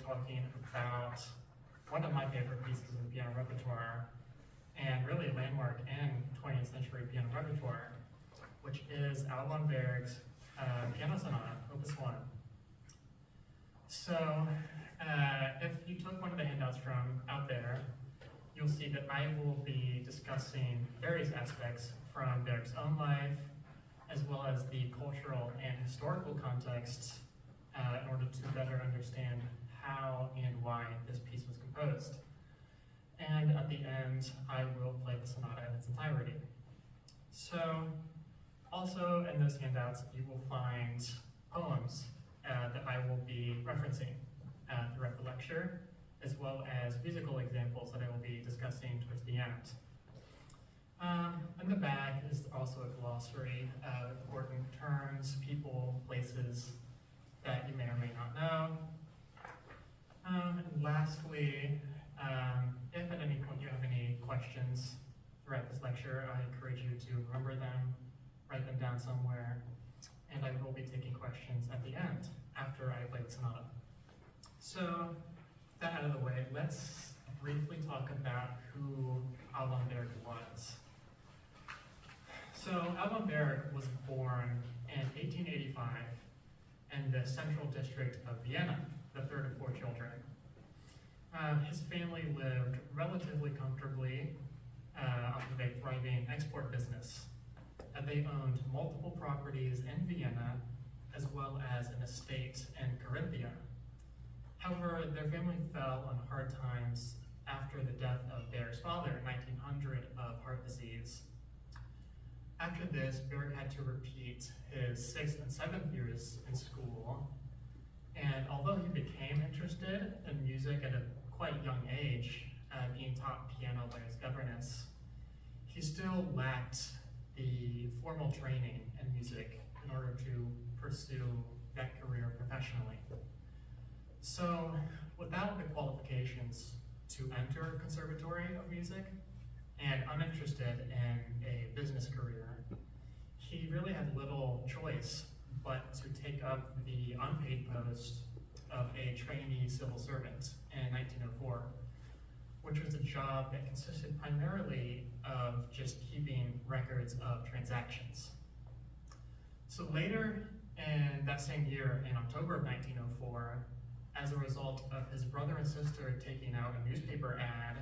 talking about one of my favorite pieces of the piano repertoire, and really a landmark in 20th century piano repertoire, which is Alban Berg's Piano Sonata, Opus 1. So, if you took one of the handouts from out there, you'll see that I will be discussing various aspects from Berg's own life, as well as the cultural and historical context in order to better understand how and why this piece was composed. And at the end, I will play the sonata in its entirety. So, also in those handouts, you will find poems that I will be referencing throughout the lecture, as well as musical examples that I will be discussing towards the end. In the back is also a glossary of important terms, people, places that you may or may not know. And lastly, if at any point you have any questions throughout this lecture, I encourage you to remember them, write them down somewhere, and I will be taking questions at the end after I play the sonata. So, that out of the way, let's briefly talk about who Alban Berg was. So, Alban Berg was born in 1885 in the central district of Vienna, the third of four children. His family lived relatively comfortably off of a thriving export business. They owned multiple properties in Vienna, as well as an estate in Carinthia. However, their family fell on hard times after the death of Berg's father in 1900 of heart disease. After this, Berg had to repeat his 6th and 7th years in school, and although he became interested in music at a quite young age, being taught piano by his governess, he still lacked the formal training in music in order to pursue that career professionally. So, without the qualifications to enter Conservatory of Music, and uninterested in a business career, he really had little choice but to take up the unpaid post of a trainee civil servant in 1904, which was a job that consisted primarily of just keeping records of transactions. So later in that same year, in October of 1904, as a result of his brother and sister taking out a newspaper ad,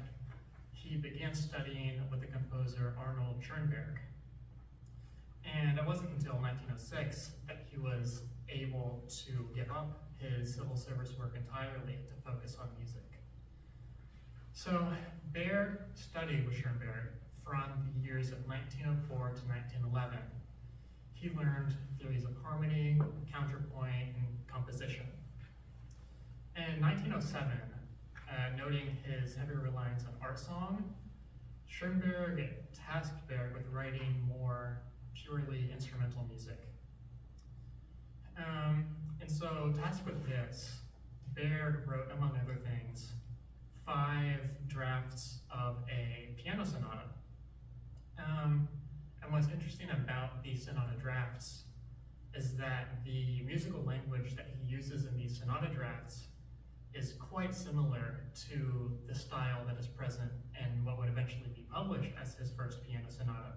he began studying with the composer Arnold Schoenberg. And it wasn't until 1906 that he was able to give up his civil service work entirely to focus on music. So Berg studied with Schoenberg from the years of 1904 to 1911. He learned theories of harmony, counterpoint, and composition. In 1907, noting his heavy reliance on art song, Schoenberg tasked Berg with writing more purely instrumental music. And so, tasked with this, Berg wrote, among other things, 5 drafts of a piano sonata. And what's interesting about these sonata drafts is that the musical language that he uses in these sonata drafts is quite similar to the style that is present in what would eventually be published as his first piano sonata,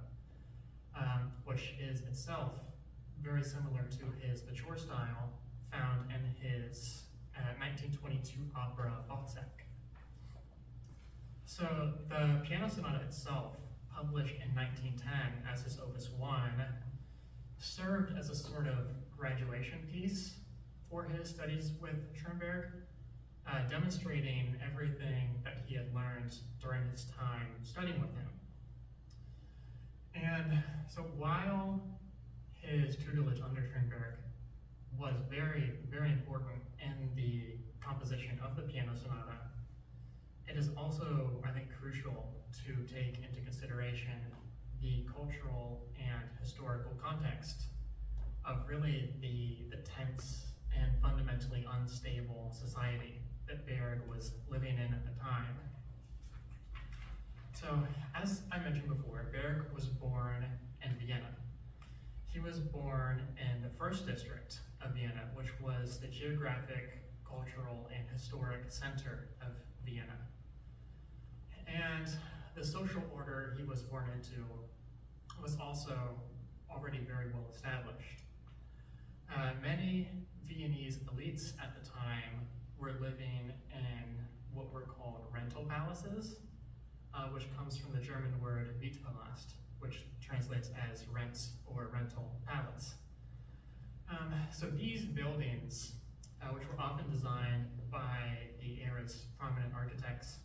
which is itself very similar to his mature style found in his 1922 opera Wozzeck. So the piano sonata itself, published in 1910 as his Opus 1, served as a sort of graduation piece for his studies with Schoenberg, demonstrating everything that he had learned during his time studying with him. And so while his tutelage under Schoenberg was very, very important in the composition of the piano sonata, it is also, I think, crucial to take into consideration the cultural and historical context of really the tense and fundamentally unstable society that Berg was living in at the time. So, as I mentioned before, Berg was born in Vienna. He was born in the first district of Vienna, which was the geographic, cultural and historic center of Vienna. And the social order he was born into was also already very well established. Many Viennese elites at the time were living in what were called rental palaces, which comes from the German word Mietpalast, which translates as rent or rental palace. So these buildings, which were often designed by the era's prominent architects,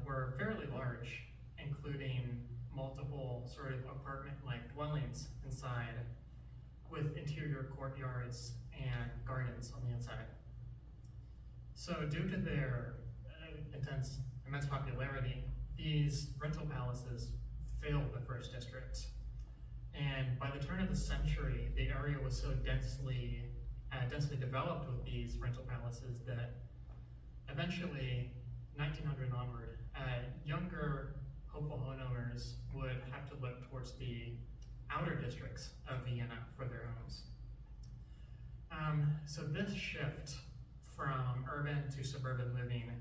were fairly large, including multiple sort of apartment-like dwellings inside, with interior courtyards and gardens on the inside. So due to their immense popularity, these rental palaces filled the first district. And by the turn of the century, the area was so densely developed with these rental palaces that eventually, 1900 onward, younger hopeful homeowners would have to look towards the outer districts of Vienna for their homes. So this shift from urban to suburban living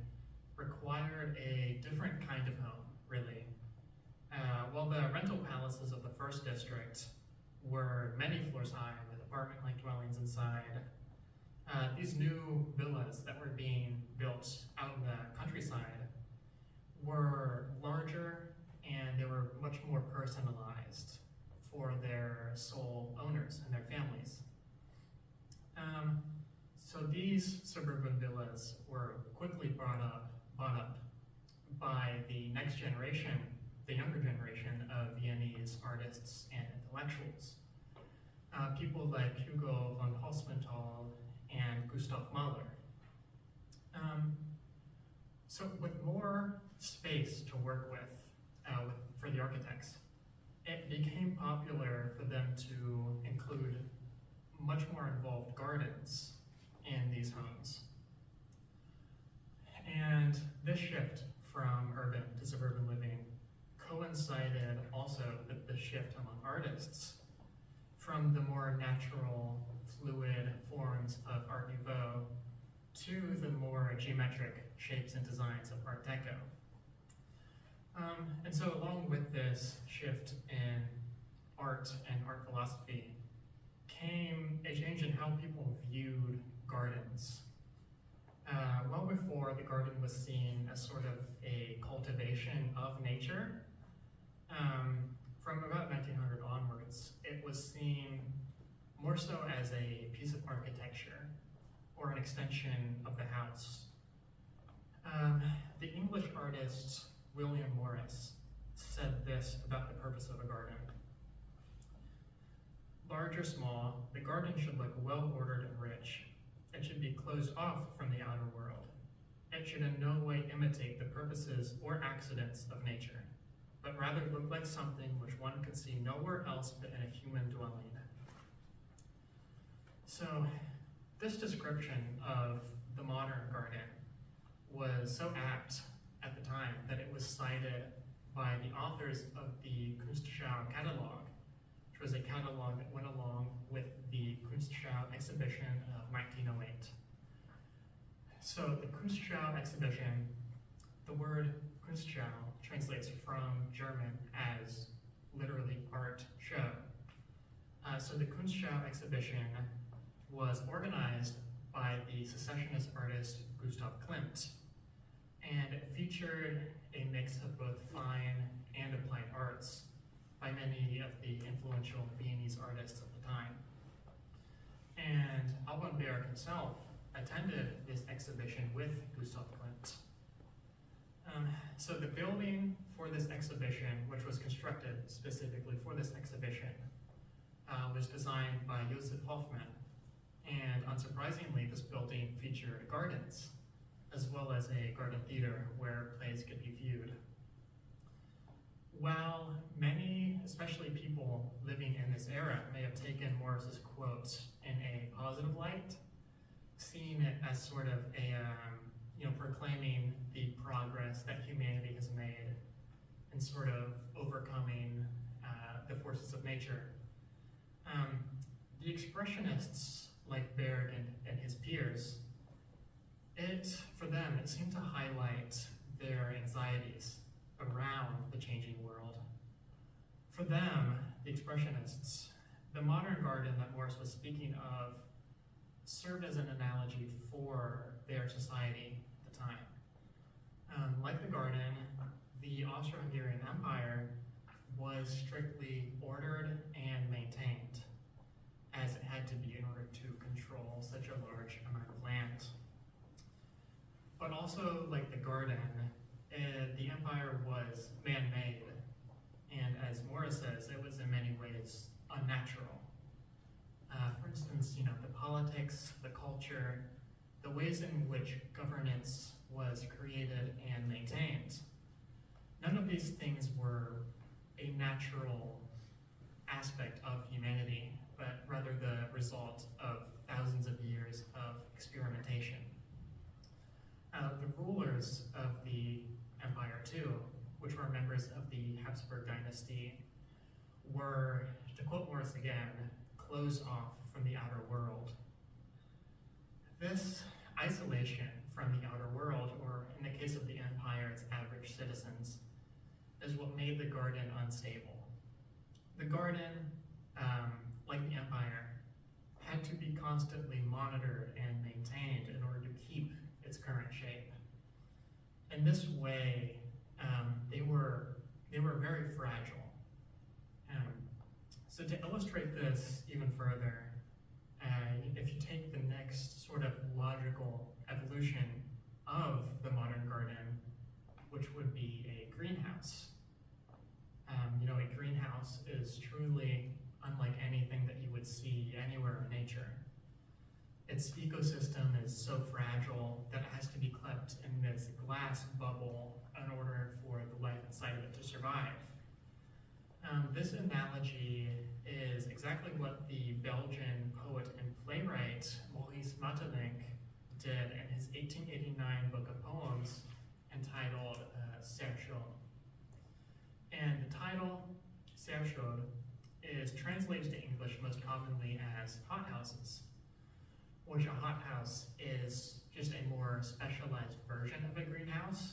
required a different kind of home, really. While the rental palaces of the first district were many floors high with apartment-like dwellings inside, these new villas that were being built out in the countryside were larger, and they were much more personalized for their sole owners and their families. So these suburban villas were quickly bought up by the next generation, the younger generation of Viennese artists and intellectuals. People like Hugo von Hofmannsthal and Gustav Mahler. So with more space to work with for the architects, it became popular for them to include much more involved gardens in these homes. And this shift from urban to suburban living coincided also with the shift among artists from the more natural, fluid forms of Art Nouveau to the more geometric shapes and designs of Art Deco. And so along with this shift in art and art philosophy came a change in how people viewed gardens. Well before, the garden was seen as sort of a cultivation of nature. From about 1900 onwards, it was seen more so as a piece of architecture or an extension of the house. The English artist William Morris said this about the purpose of a garden. Large or small, the garden should look well ordered and rich. It should be closed off from the outer world. It should in no way imitate the purposes or accidents of nature, but rather look like something which one could see nowhere else but in a human dwelling. So this description of the modern garden was so apt at the time that it was cited by the authors of the Kunstschau catalog, which was a catalog that went along with the Kunstschau exhibition of 1908. So the Kunstschau exhibition, the word Kunstschau translates from German as literally art show. So the Kunstschau exhibition was organized by the secessionist artist Gustav Klimt, and it featured a mix of both fine and applied arts by many of the influential Viennese artists of the time. And Alban Berg himself attended this exhibition with Gustav Klimt. So the building for this exhibition, which was constructed specifically for this exhibition, was designed by Josef Hoffmann. And unsurprisingly, this building featured gardens, as well as a garden theater where plays could be viewed. While many, especially people living in this era, may have taken Morris's quotes in a positive light, seeing it as sort of a, proclaiming the progress that humanity has made in sort of overcoming the forces of nature. The Expressionists like Berg and his peers, for them, it seemed to highlight their anxieties around the changing world. For them, the Expressionists, the modern garden that Morris was speaking of served as an analogy for their society at the time. Like the garden, the Austro-Hungarian Empire was strictly ordered and maintained, as it had to be in order to control such a large amount of land. But also, like the garden, the empire was man-made, and as Morris says, it was in many ways unnatural. For instance, the politics, the culture, the ways in which governance was created and maintained. None of these things were a natural aspect of humanity, but rather the result of thousands of years of experimentation. The rulers of the empire, too, which were members of the Habsburg dynasty, were, to quote Morris again, closed off from the outer world. This isolation from the outer world, or in the case of the empire, its average citizens, is what made the garden unstable. The garden, like the empire, had to be constantly monitored and maintained in order to keep its current shape. In this way, they were very fragile. So to illustrate this even further, if you take the next sort of logical evolution of the modern garden, which would be a greenhouse. A greenhouse is truly unlike anything that you would see anywhere in nature. Its ecosystem is so fragile that it has to be kept in this glass bubble in order for the life inside of it to survive. This analogy is exactly what the Belgian poet and playwright Maurice Maeterlinck did in his 1889 book of poems entitled Serre-Chaude. And the title, Serre-Chaude, is translated to English most commonly as hothouses, which a hothouse is just a more specialized version of a greenhouse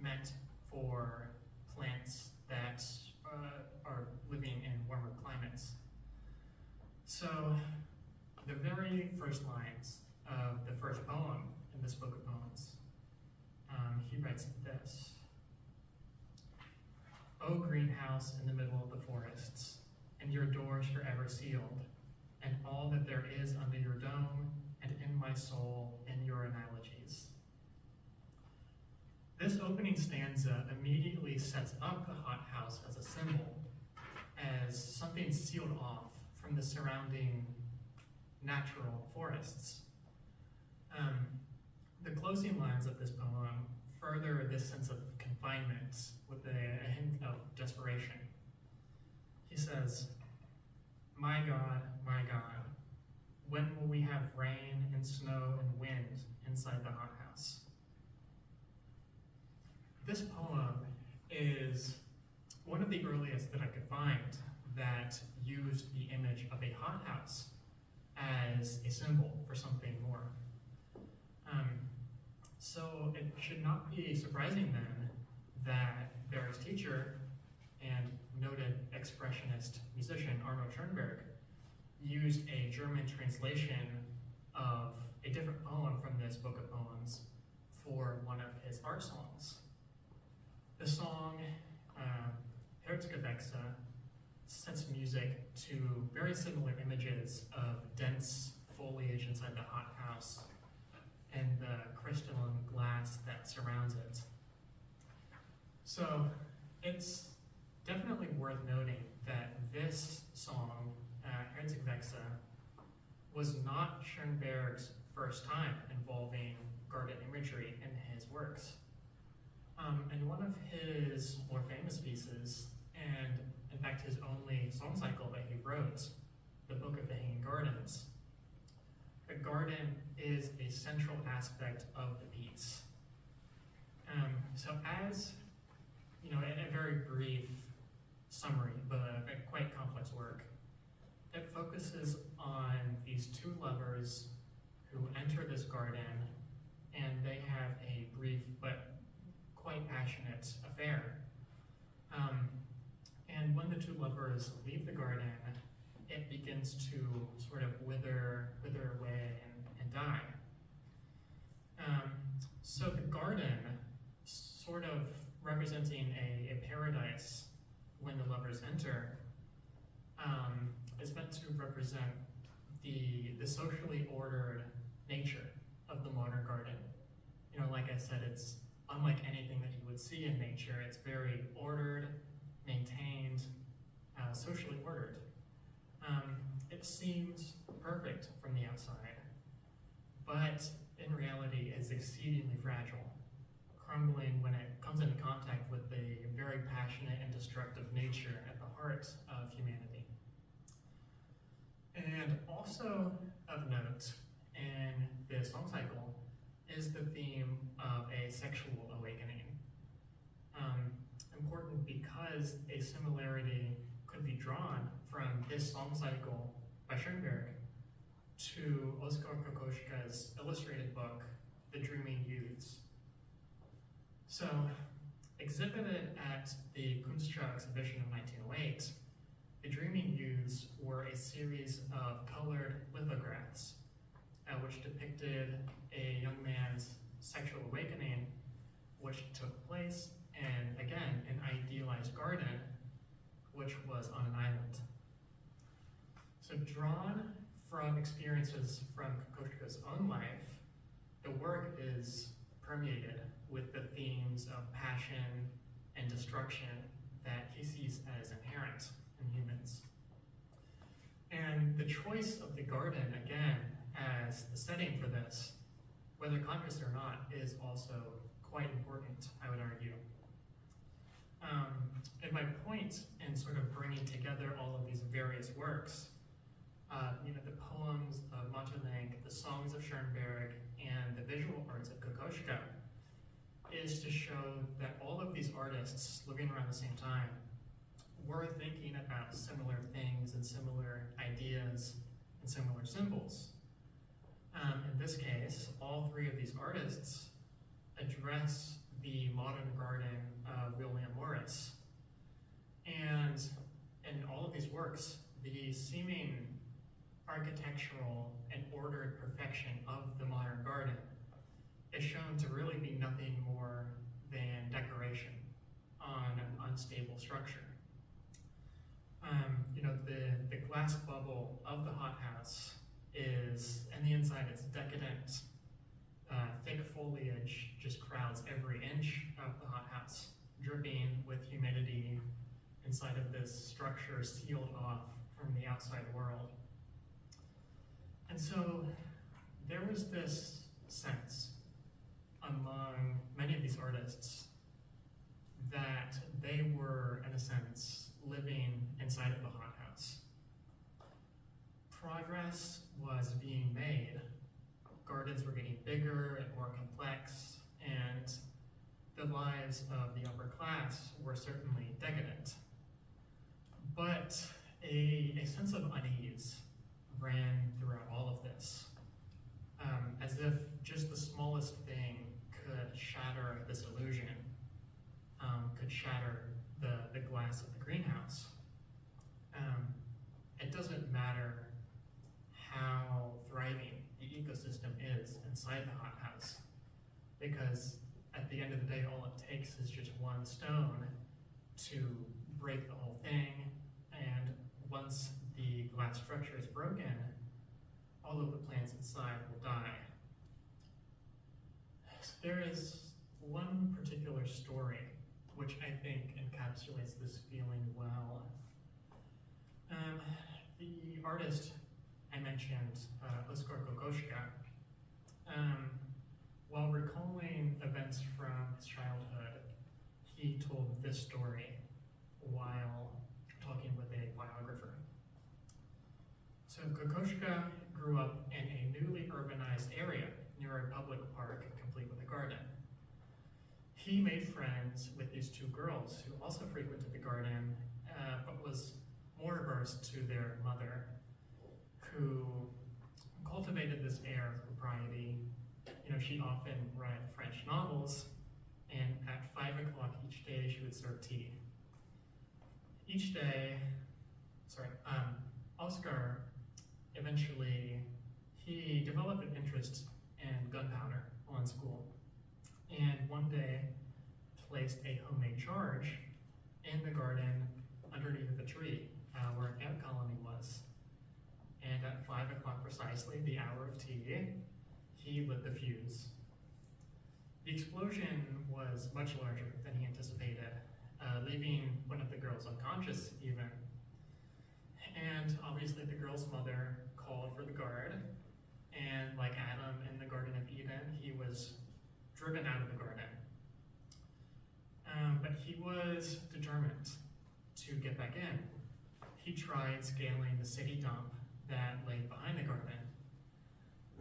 meant for plants that are living in warmer climates. So the very first lines of the first poem in this book of poems, he writes this: "O greenhouse in the middle of the forests, and your doors forever sealed, and all that there is under your dome, and in my soul, in your analogies." This opening stanza immediately sets up the hothouse as a symbol, as something sealed off from the surrounding natural forests. The closing lines of this poem further this sense of confinement with a hint of desperation. He says, my God, when will we have rain and snow and wind inside the hothouse?" This poem is one of the earliest that I could find that used the image of a hothouse as a symbol for something more. So it should not be surprising then that Berg's teacher and noted expressionist musician Arno Schoenberg used a German translation of a different poem from this book of poems for one of his art songs. The song Herzgewächse sets music to very similar images of dense foliage inside the hothouse and the crystalline glass that surrounds it. So it's definitely worth noting that this song, Herzgewächse, was not Schoenberg's first time involving garden imagery in his works. In one of his more famous pieces, and in fact his only song cycle that he wrote, the Book of the Hanging Gardens, the garden is a central aspect of the piece. So as, a very brief summary, but a quite complex work, it focuses on these two lovers who enter this garden, and they have a brief but quite passionate affair. And when the two lovers leave the garden, it begins to sort of wither away and die. So the garden, sort of representing a paradise when the lovers enter, is meant to represent the socially ordered nature of the modern garden. You know, like I said, it's unlike anything that you would see in nature. It's very ordered, maintained, socially ordered. It seems perfect from the outside, but in reality it's exceedingly fragile, crumbling when it comes into contact with the very passionate and destructive nature at the heart of humanity. And also of note in the song cycle is the theme of a sexual awakening. Important because a similarity could be drawn from this song cycle by Schoenberg to Oskar Kokoschka's illustrated book, The Dreaming Youths. So, exhibited at the Kunstschau exhibition of 1908, The Dreaming Youths were a series of colored lithographs which depicted a young man's sexual awakening, which took place in, again, an idealized garden, which was on an island. So drawn from experiences from Kokoschka's own life, the work is permeated with the themes of passion and destruction that he sees as inherent in humans. And the choice of the garden, again, as the setting for this, whether conscious or not, is also quite important, I would argue. And my point in sort of bringing together all of these various works, the poems of Maeterlinck, the songs of Schoenberg, and the visual arts of Kokoschka, is to show that all of these artists living around the same time were thinking about similar things and similar ideas and similar symbols. In this case, all three of these artists address the modern garden of William Morris. And in all of these works, the seeming architectural and ordered perfection of the modern garden is shown to really be nothing more than decoration on an unstable structure. The glass bubble of the hothouse is, and the inside it's decadent, thick foliage just crowds every inch of the hothouse, dripping with humidity inside of this structure sealed off from the outside world. And so there was this sense among many of these artists that they were, in a sense, living inside of the hothouse. Progress was being made. Gardens were getting bigger and more complex, and the lives of the upper class were certainly decadent. But a sense of unease ran throughout all of this, as if just the smallest thing could shatter this illusion, could shatter the glass of the greenhouse. It doesn't matter how thriving the ecosystem is inside the hothouse, because at the end of the day, all it takes is just one stone to break the whole thing, and once the glass structure is broken, all of the plants inside will die. So there is one particular story which I think encapsulates this feeling well. The artist I mentioned, Oskar Kokoschka, while recalling events from his childhood, he told this story while talking with a biographer. So Kokoschka grew up in a newly urbanized area near a public park complete with a garden. He made friends with these two girls who also frequented the garden, but was more averse to their mother who cultivated this air of propriety. You know, she often read French novels, and at 5 o'clock each day she would serve tea. Each day, Oscar eventually, he developed an interest in gunpowder while in school, and one day placed a homemade charge in the garden underneath the tree where an ant colony was. And at 5 o'clock precisely, the hour of tea, he lit the fuse. The explosion was much larger than he anticipated, leaving one of the girls unconscious even. And obviously the girl's mother called for the guard, and like Adam in the Garden of Eden, he was driven out of the garden. But he was determined to get back in. He tried scaling the city dump that lay behind the garden,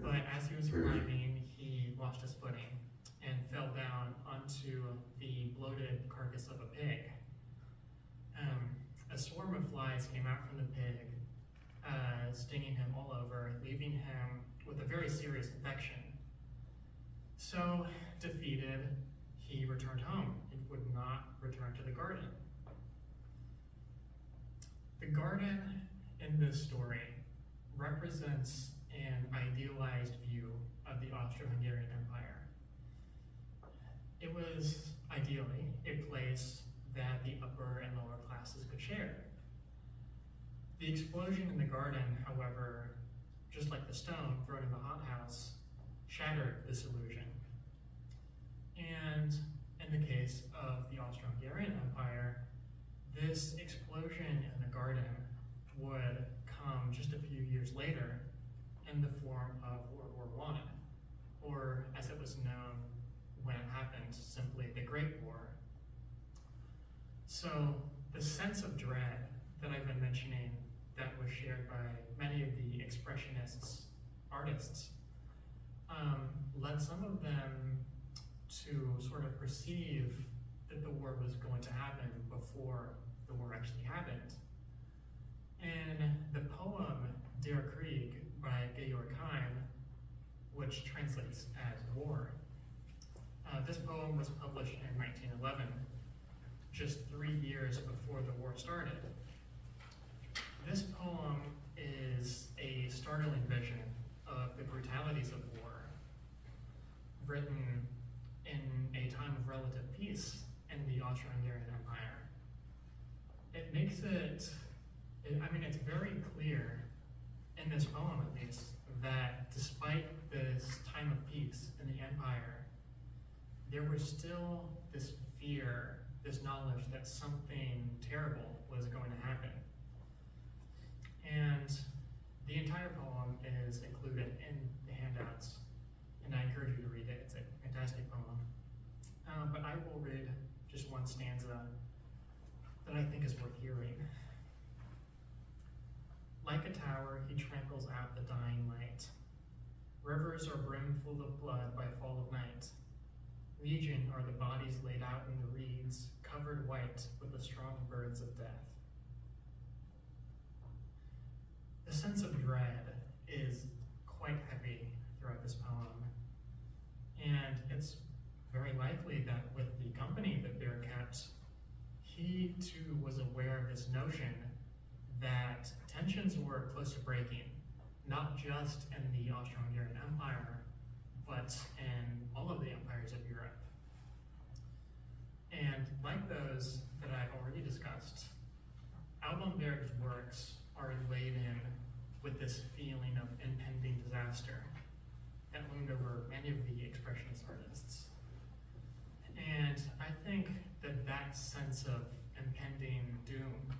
but as he was climbing, he lost his footing and fell down onto the bloated carcass of a pig. A swarm of flies came out from the pig, stinging him all over, leaving him with a very serious infection. So, defeated, he returned home and would not return to the garden. The garden in this story represents an idealized view of the Austro-Hungarian Empire. It was ideally a place that the upper and lower classes could share. The explosion in the garden, however, just like the stone thrown in the hothouse, shattered this illusion. And in the case of the Austro-Hungarian Empire, this explosion in the garden would come just a few years later in the form of World War I, or as it was known when it happened, simply the Great War. So the sense of dread that I've been mentioning that was shared by many of the expressionists, artists, led some of them to sort of perceive that the war was going to happen before the war actually happened. And the poem Der Krieg by Georg Heim, which translates as war, this poem was published in 1911, just 3 years before the war started. This poem is a startling vision of the brutalities of war, written in a time of relative peace in the Austro-Hungarian Empire. It makes it, I mean, it's very clear in this poem at least, that despite this time of peace in the empire, there was still this fear, this knowledge that something terrible was going to happen. And the entire poem is included in the handouts, and I encourage you to read it. It's a fantastic poem. But I will read just one stanza that I think is worth hearing. Like a tower, he tramples out the dying light. Rivers are brimful of blood by fall of night. Legion are the bodies laid out in the reeds, covered white with the strong birds of death. The sense of dread is quite heavy throughout this poem, and it's very likely that with the company that Berg kept, he too was aware of this notion that tensions were close to breaking, not just in the Austro-Hungarian Empire, but in all of the empires of Europe. And like those that I've already discussed, Alban Berg's works are laden with this feeling of impending disaster that loomed over many of the expressionist artists. And I think that that sense of impending doom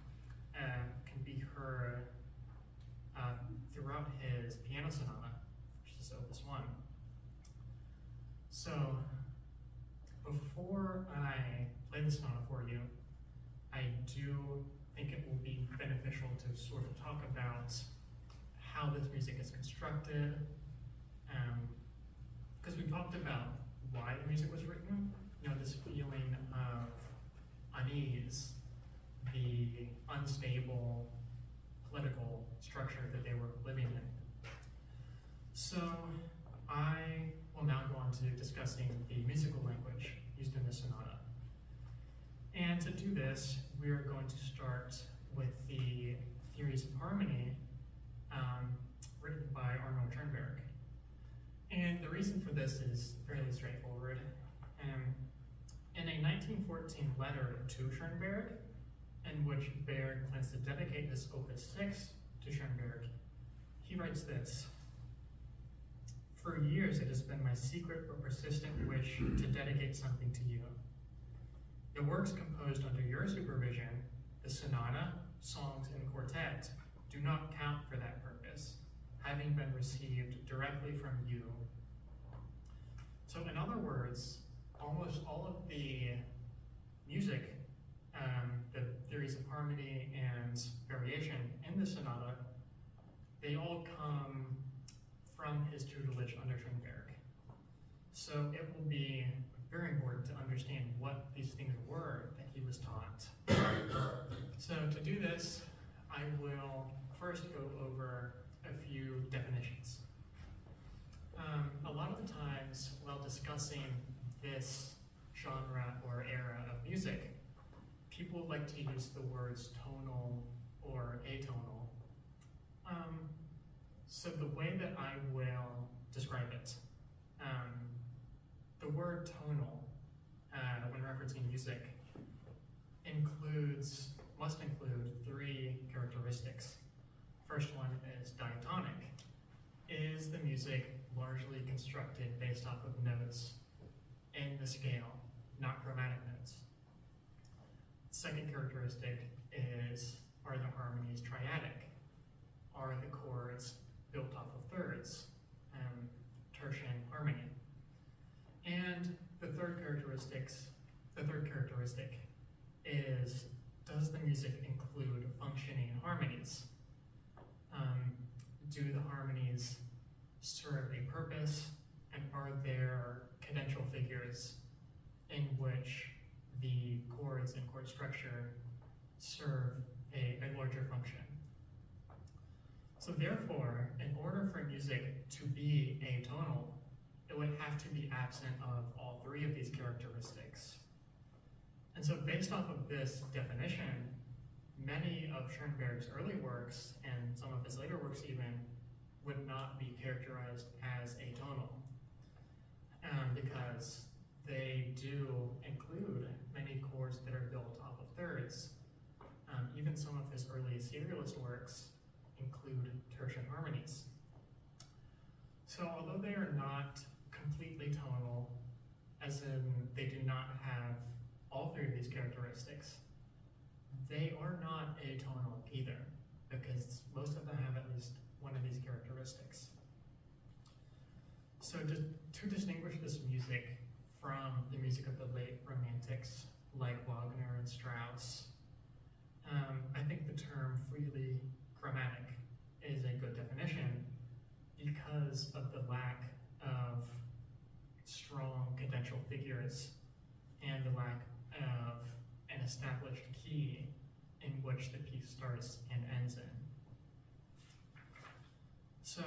can be heard throughout his piano sonata, which is Opus 1. So, before I play the sonata for you, I do think it will be beneficial to sort of talk about how this music is constructed, because we talked about why the music was written, you know, this feeling of unease, the unstable political structure that they were living in. So I will now go on to discussing the musical language used in the sonata. And to do this, we are going to start with the theories of harmony written by Arnold Schoenberg. And the reason for this is fairly straightforward. In a 1914 letter to Schoenberg, in which Berg plans to dedicate his Opus 6 to Schoenberg, he writes this: "For years it has been my secret but persistent wish to dedicate something to you. The works composed under your supervision, the sonata, songs, and quartet, do not count for that purpose, having been received directly from you." So in other words, almost all of the music, the theories of harmony and variation in the sonata, they all come from his tutelage under Schoenberg. So it will be very important to understand what these things were that he was taught. So to do this, I will first go over a few definitions. A lot of the times while discussing this genre or era of music, people like to use the words tonal or atonal. So the way that I will describe it, the word tonal, when referencing music, must include three characteristics. First one is diatonic. Is the music largely constructed based off of notes in the scale, not chromatic notes? Second characteristic are the harmonies triadic? Are the chords built off of thirds, tertian harmony? And the third characteristic is, does the music include functioning harmonies? Do the harmonies serve a purpose, and are there cadential figures in which the chords and chord structure serve a larger function? So therefore, in order for music to be atonal, it would have to be absent of all three of these characteristics. And so based off of this definition, many of Schoenberg's early works, and some of his later works even, would not be characterized as atonal, because they do include many chords that are built off of thirds. Even some of his early serialist works include tertian harmonies. So although they are not completely tonal, as in they do not have all three of these characteristics, they are not atonal either, because most of them have at least one of these characteristics. So to distinguish this music from the music of the late Romantics, like Wagner and Strauss, I think the term freely chromatic is a good definition because of the lack of strong cadential figures and the lack of an established key in which the piece starts and ends in. So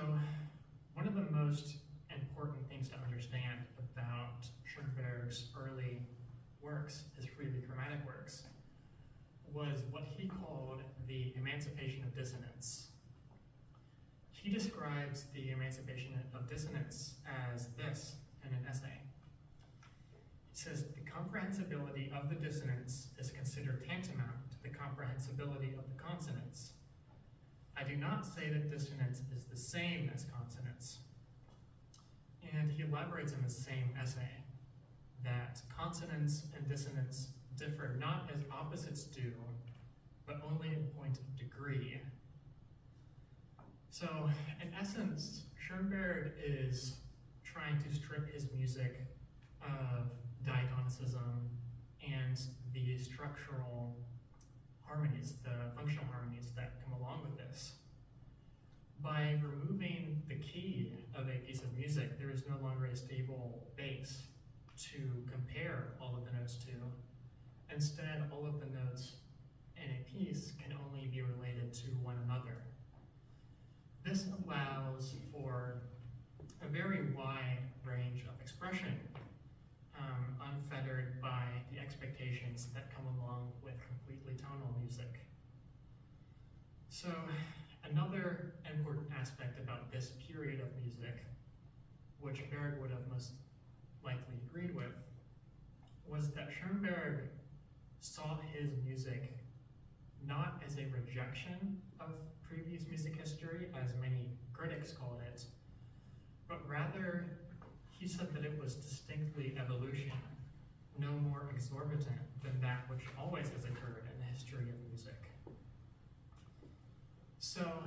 one of the most important things to understand about Schoenberg's early works, his freely chromatic works, was what he called the emancipation of dissonance. He describes the emancipation of dissonance as this in an essay. He says, "The comprehensibility of the dissonance is considered tantamount to the comprehensibility of the consonants. I do not say that dissonance is the same as consonance." And he elaborates in the same essay that consonance and dissonance differ not as opposites do, but only in point of degree. So, in essence, Schoenberg is trying to strip his music of diatonicism and the structural harmonies, the functional harmonies that come along with this. By removing the key of a piece of music, there is no longer a stable base to compare all of the notes to. Instead, all of the notes in a piece can only be related to one another. This allows for a very wide range of expression, unfettered by the expectations that come along with completely tonal music. So another important aspect about this period of music, which Berg would have most likely agreed with, was that Schoenberg saw his music not as a rejection of previous music history, as many critics called it, but rather he said that it was distinctly evolution, no more exorbitant than that which always has occurred in the history of music. So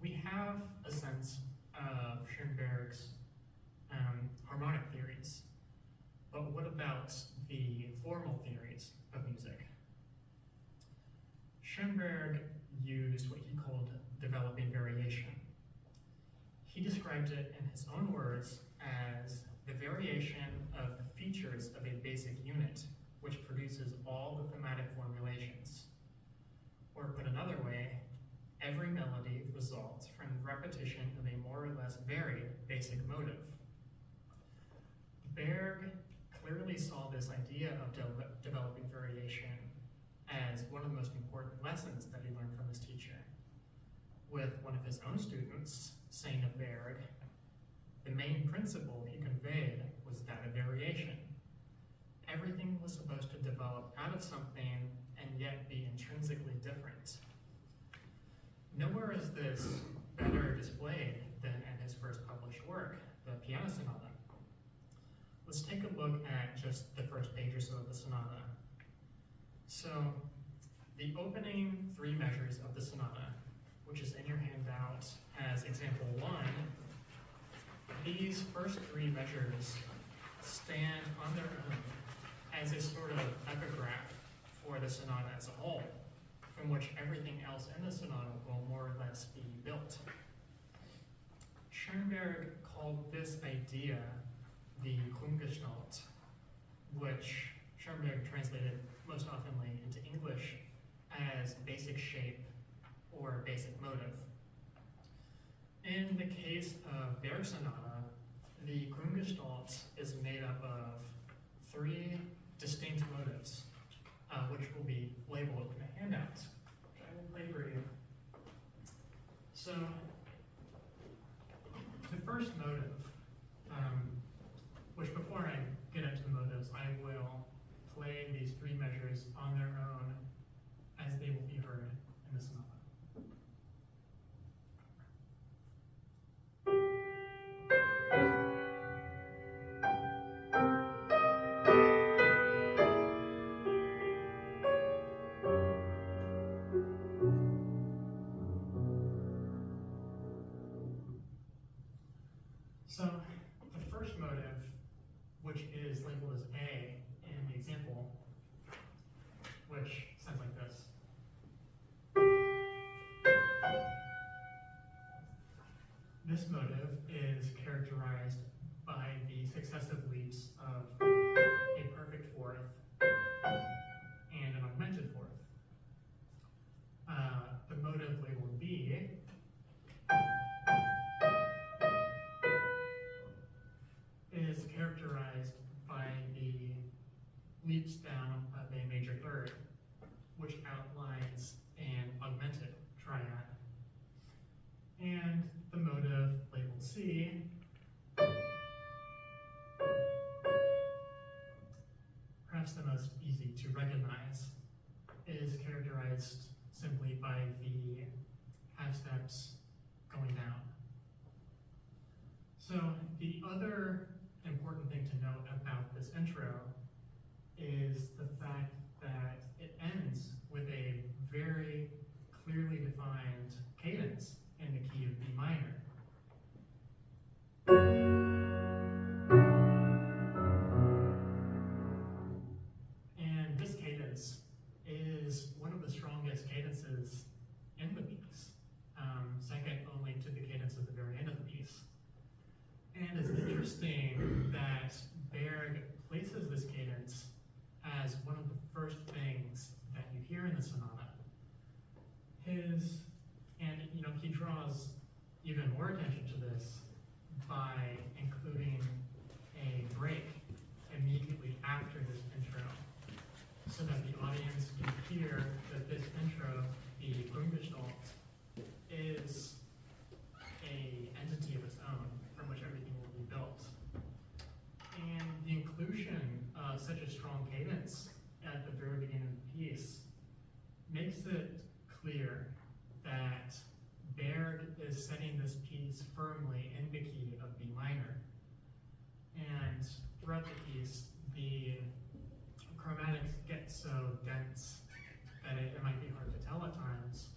we have a sense of Schoenberg's harmonic theories, but what about the formal theories of music? Schoenberg used what he called developing variation. He described it in his own words as the variation of features of a basic unit, which produces all the thematic formulations. Or put another way, every melody results from the repetition of a more or less varied basic motive. Berg clearly saw this idea of developing variation as one of the most important lessons that he learned from his teacher. With one of his own students saying of Berg, the main principle he conveyed was that of variation. Everything was supposed to develop out of something and yet be intrinsically different. Nowhere is this better displayed than in his first published work, the Piano Sonata. Let's take a look at just the first page or so of the sonata. So, the opening three measures of the sonata, which is in your handout as example 1, these first three measures stand on their own as a sort of epigraph for the sonata as a whole, from which everything else in the sonata will more or less be built. Schoenberg called this idea the Grundgestalt, which Schoenberg translated most oftenly into English as basic shape or basic motive. In the case of Berg Sonata, the Grundgestalt is made up of three distinct motives, which will be labeled in the handout, which I will play for you. So, the first motive, which before I get into the motives, I will play these three measures on their own as they will be heard in the sonata. So the first motive, which is labeled as A in the example, which sounds like this. This motive is characterized by the successive leaps of a perfect fourth and an augmented fourth. The motive labeled B is characterized by the leaps down of a major third, which outlines an augmented triad. And the motive labeled C perhaps the most easy to recognize, is characterized simply by the half steps going down. So the other important thing to note about this intro is the fact that it ends with a very clearly defined cadence in the key of B minor. And this cadence is one of the strongest cadences in the piece, second only to the cadence at the very end of the piece. And it's interesting that Berg places this cadence as one of the first things that you hear in the sonata, even more attention to this by including a break immediately after this intro, so that the audience can hear that this intro, the Grundgestalt, is an entity of its own from which everything will be built. And the inclusion of such a strong cadence at the very beginning of the piece makes it clear that Berg is setting this piece firmly in the key of B minor. And throughout the piece, the chromatics get so dense that it might be hard to tell at times.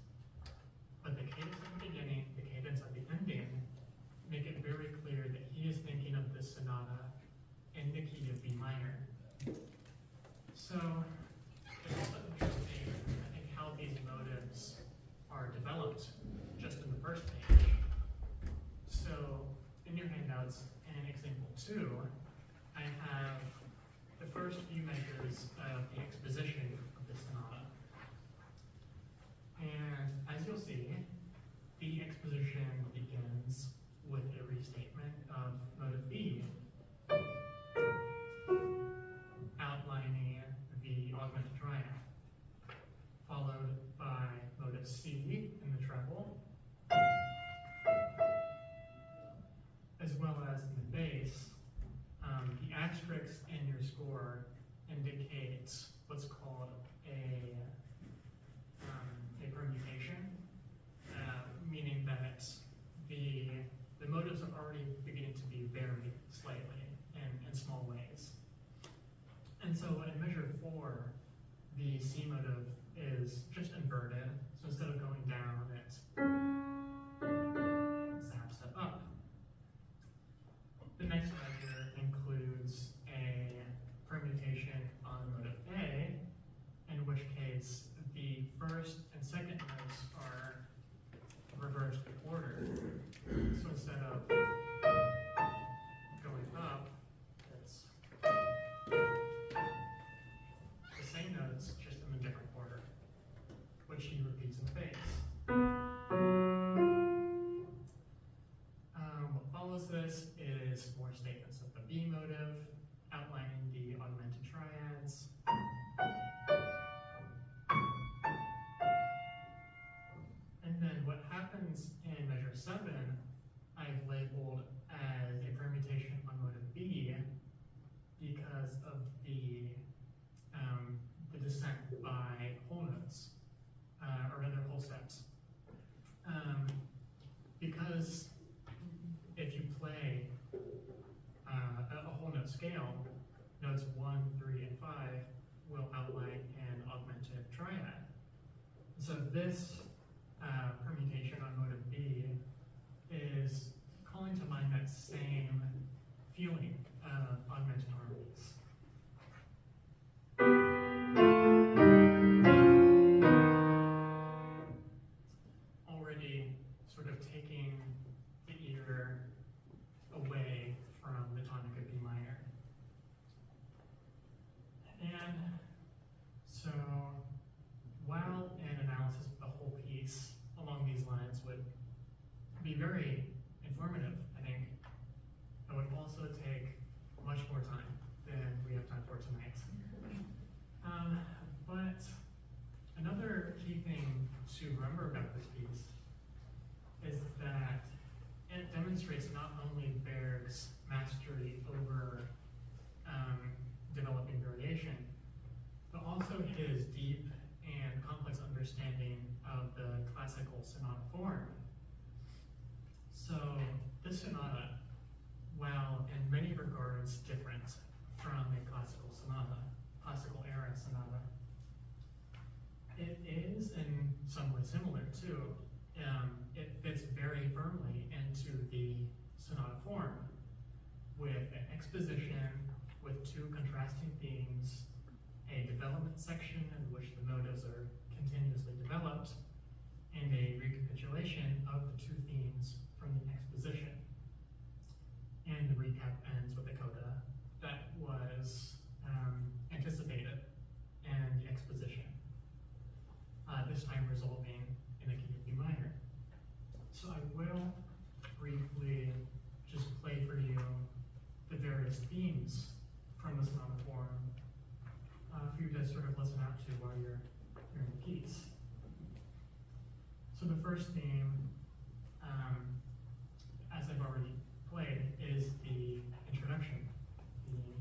But the cadence at the beginning, the cadence at the ending, make it very clear that he is thinking of this sonata in the key of B minor. So it's also interesting, I think, how these motives are developed just in the first page. So in your handouts, in example 2, I have the first few measures of the exposition of the sonata. And as you'll see, the exposition begins with a restatement of motive B, outlining the augmented triad, followed by motive C in the treble, as well as in the bass. The asterisks in your score indicates what's called a permutation, meaning that the motives are already beginning to be varied slightly in small ways. And so in measure 4, the C motive is just inverted. So instead of going down, it zaps it up. The next measure includes a permutation on motive A, in which case the first and second notes are reversed in order. So instead of going up, it's the same notes, just in a different order, which he repeats in the bass. What follows this is more statements of the B motive, outlining the augmented triads. And then what happens in measure 7, I've labeled as a permutation on motive B because of the descent by whole notes, or rather whole steps. Because if you play a whole note scale, notes 1, 3, and 5 will outline an augmented triad. So this permutation on motive B is calling to mind that same feeling of augmented harmonies. Already sort of taking the ear away from the tonic of B minor. And so while an analysis of the whole piece along these lines would be very informative, I think, it would also take much more time than we have time for tonight. But another key thing to remember about this piece is that it demonstrates not only Berg's mastery over developing variation, but also his deep and complex understanding of the classical sonata form. So this sonata, while in many regards different from a classical era sonata, it is in some way similar too. It fits very firmly into the sonata form, with an exposition with 2 contrasting themes, a development section in which the motives are continuously developed, and a recapitulation of the 2 themes from the exposition. And the recap ends with a coda that was anticipated in the exposition, this time resolving in the key of B minor. So I will listen out to while you're hearing the piece. So the first theme, as I've already played, is the introduction theme.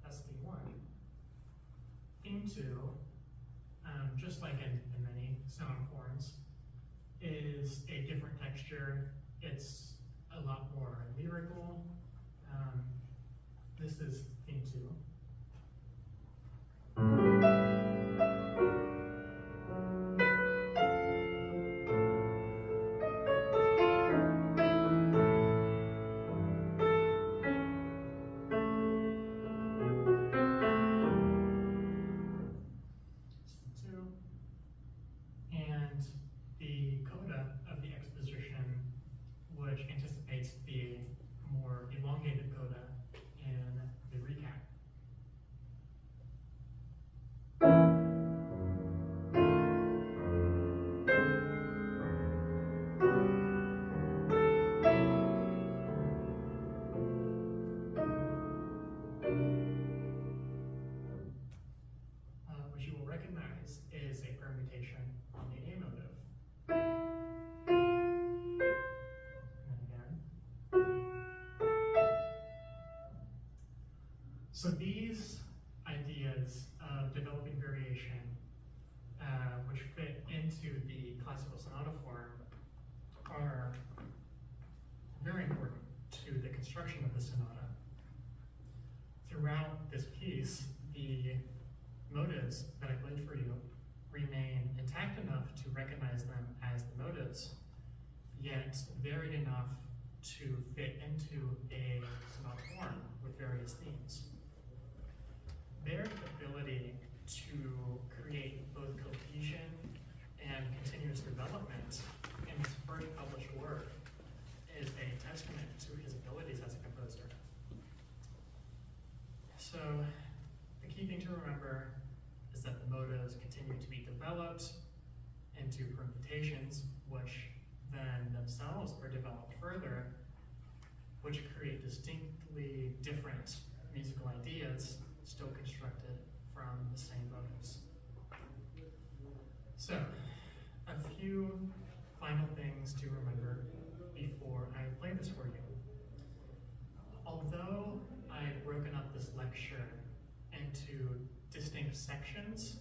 That's theme one. Theme two, just like in many sound forms, is a different texture. It's a lot more lyrical. This is theme two. And the coda of the exposition, which anticipates the more elongated coda in the recap. Which you will recognize is a permutation on the A motive. And again. So these ideas of developing variation, which fit into the classical sonata form, are very important to the construction of the sonata. Throughout this piece, the motives that I played for you remain intact enough to recognize them as the motives, yet varied enough to fit into a sonata form with various themes. Their ability to create both cohesion and continuous development in his first published work is a testament to his abilities as a composer. So the key thing to remember is that the motives continue to be developed into permutations, which then themselves are developed further, which create distinctly different musical ideas, still constructed from the same motives. So, a few final things to remember before I play this for you. Although I've broken up this lecture into distinct sections,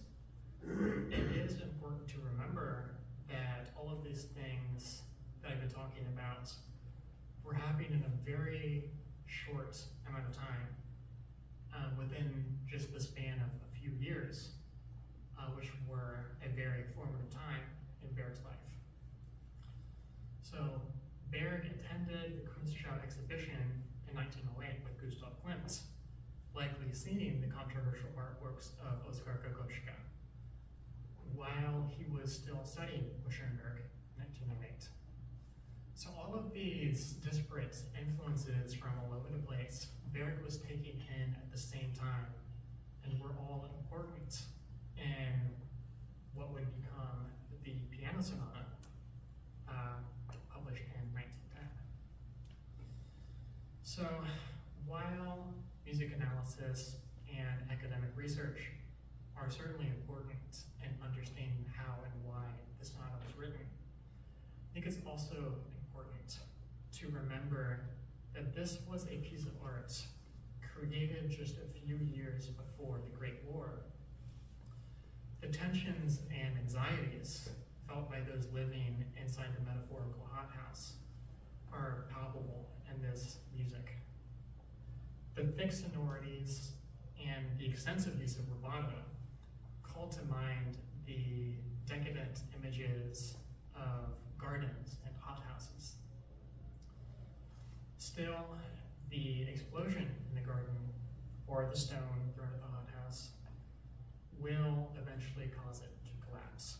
it is important to remember that all of these things that I've been talking about were happening in a very short amount of time, within just the span of a few years, which were a very formative time in Berg's life. So Berg attended the Kunstschau exhibition in 1908 with Gustav Klimt, likely seeing the controversial artworks of Oskar Kokoschka, while he was still studying with Schoenberg in 1908. So all of these disparate influences from all over the place, Berg was taking in at the same time, and were all important in what would become the piano sonata, published in 1910. So while music analysis and academic research are certainly important in understanding how and why the sonata was written, I think it's also important to remember that this was a piece of art created just a few years before the Great War. The tensions and anxieties felt by those living inside the metaphorical hothouse are palpable in this music. The thick sonorities and the extensive use of rubato call to mind the decadent images of gardens and hothouses. Still, the explosion in the garden or the stone thrown at the hothouse will eventually cause it to collapse.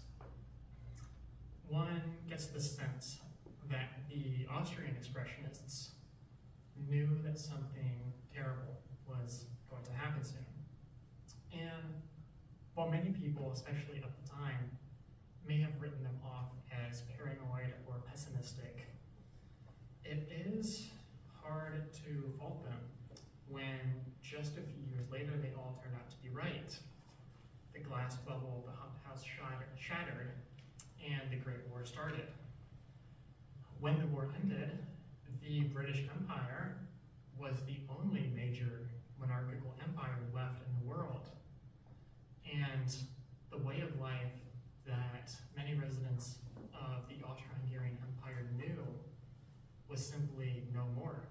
One gets the sense that the Austrian expressionists knew that something terrible was going to happen soon. And while many people, especially at the time, may have written them off as paranoid or pessimistic, it is hard to fault them when just a few years later they all turned out to be right. The glass bubble of the house shattered, and the Great War started. When the war ended, the British Empire was the only major monarchical empire left in the world. And the way of life that many residents of the Austro-Hungarian Empire knew was simply no more.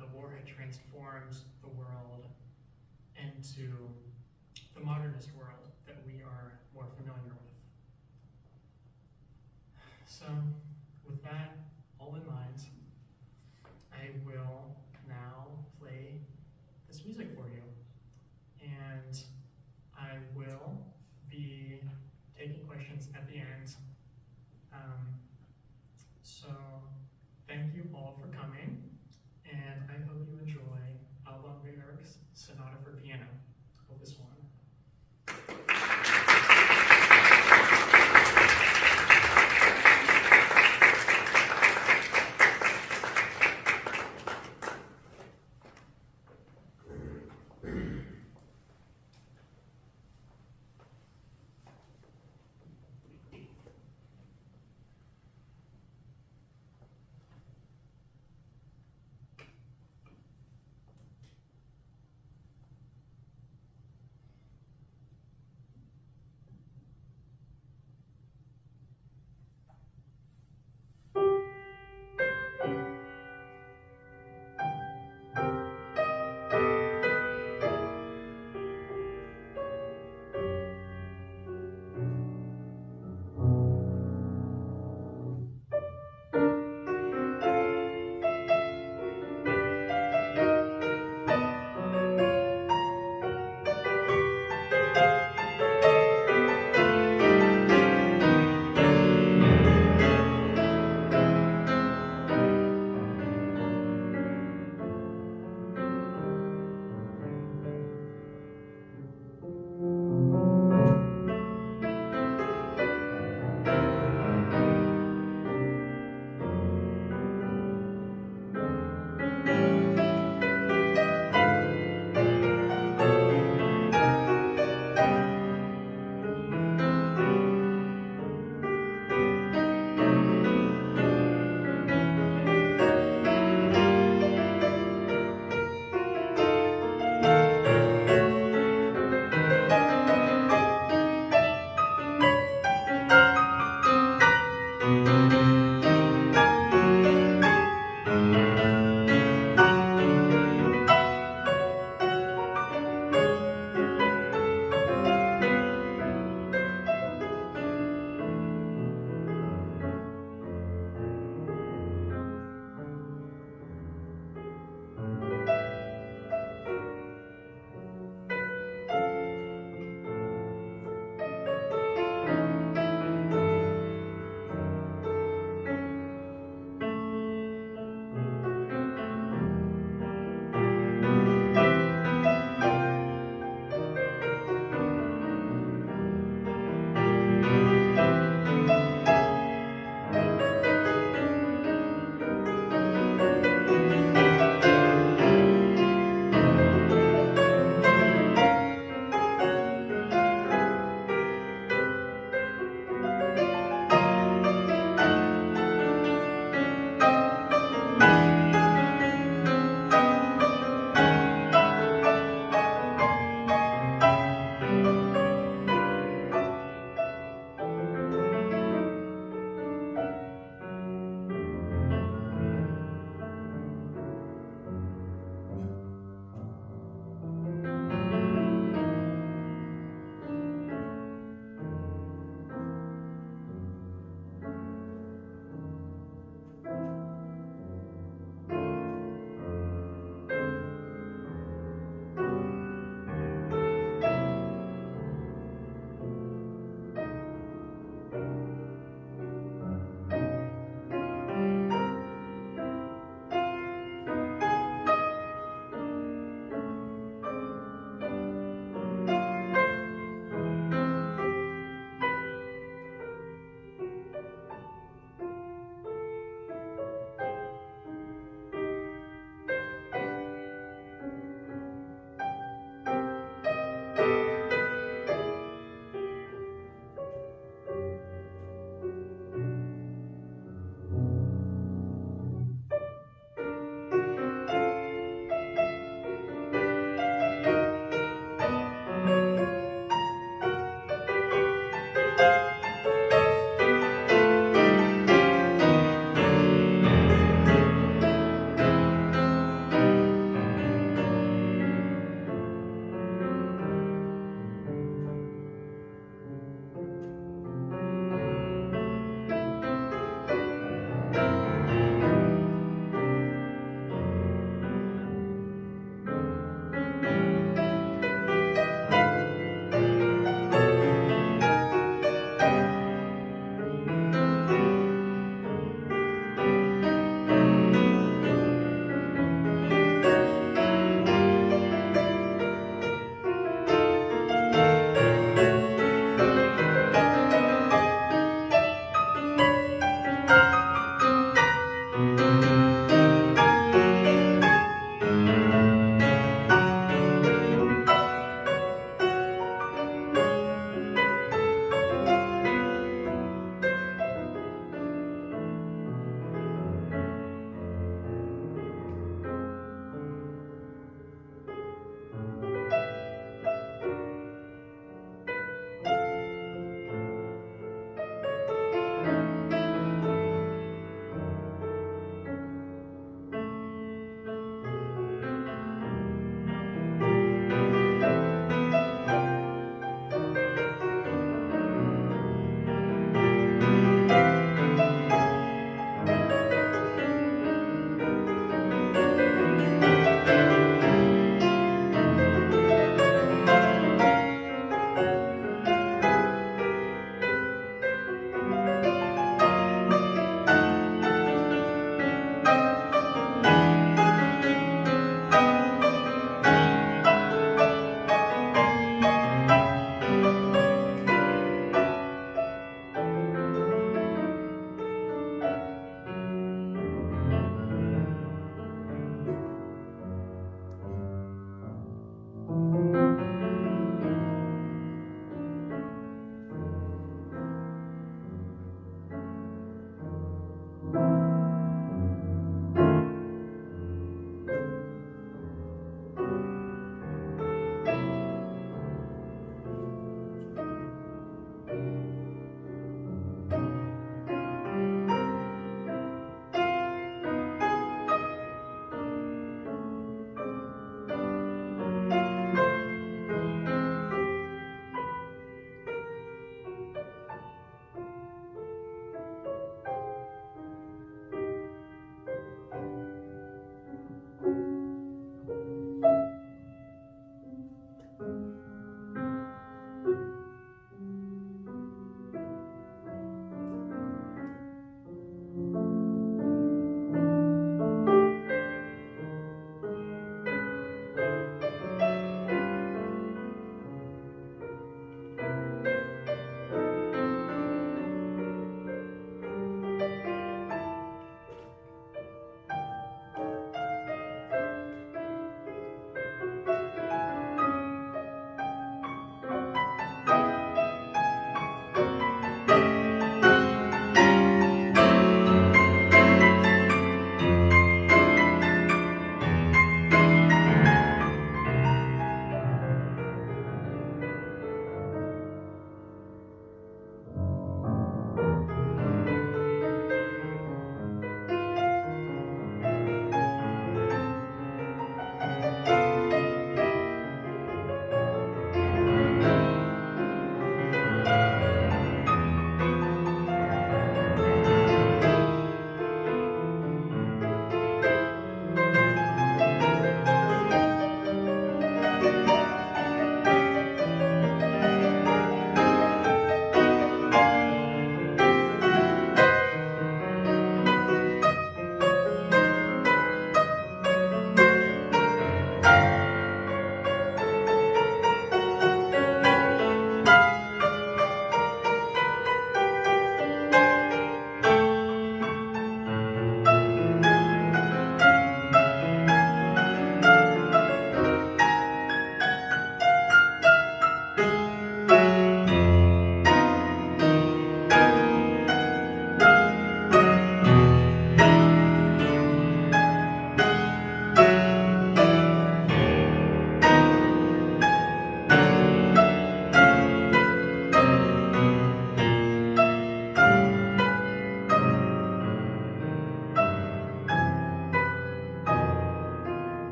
The war had transformed the world into the modernist world that we are more familiar with. So, with that all in mind, I will now play this music for you. And I will be taking questions at the end. So thank you all for coming, and I hope you enjoy Alban Berg's Sonata